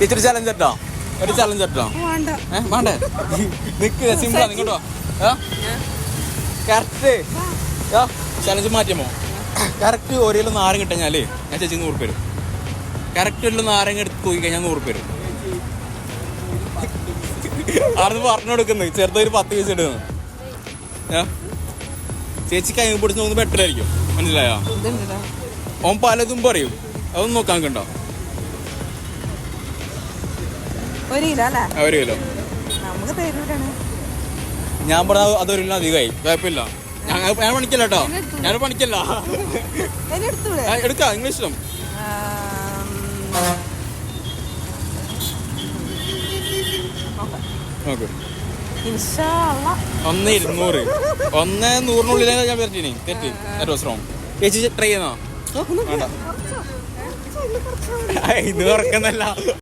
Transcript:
ചേച്ചി ചലഞ്ച് കേട്ടോ, ഒരു ചലഞ്ച് കേട്ടോ. വേണ്ടേ നിക്ക്, സിമ്പിളാ. നിങ്ങോട്ടോ കറക്റ്റ് ചലഞ്ച് മാറ്റിയമോ? കറക്റ്റ് ഒരേലും നാരങ്ങ കിട്ടഞ്ഞാലേ ഞാൻ ചേച്ചി 100 പേരും. കറക്റ്റ് ഒരു നാരങ്ങ എടുത്ത് തൂക്കി കഴിഞ്ഞാൽ 100 പേരും. ആർന്ന് പറഞ്ഞു കൊടുക്കുന്നത് ചെറുതൊരു 10 പീസ് എടുക്കുന്നു. ചേച്ചി കൈ പിടിച്ച് നോക്കുന്നത് ബെറ്റർ ആയിരിക്കും. മനസ്സിലായോ? ഓൻ പലതും പറയും, അതൊന്നും നോക്കാൻ കണ്ടോ? 1 കിലോ അല്ലേ? 1 കിലോ ഞാൻ പറഞ്ഞ അതൊരു കിലോ അധികമായി. കുഴപ്പമില്ല, ഞാൻ പണിക്കല്ല കേട്ടോ, ഞാൻ പണിക്കല്ല. എടുക്കാം, നിങ്ങൾ ഇഷ്ടം. നോക്ക്, 1,200. 1,100 ഞാൻ പറ്റിനി തെറ്റി. സ്ട്രോങ് ചേച്ചി ട്രൈ ചെയ്യുന്നോ? വേണ്ട, ഇത് ഉറക്കുന്നല്ല.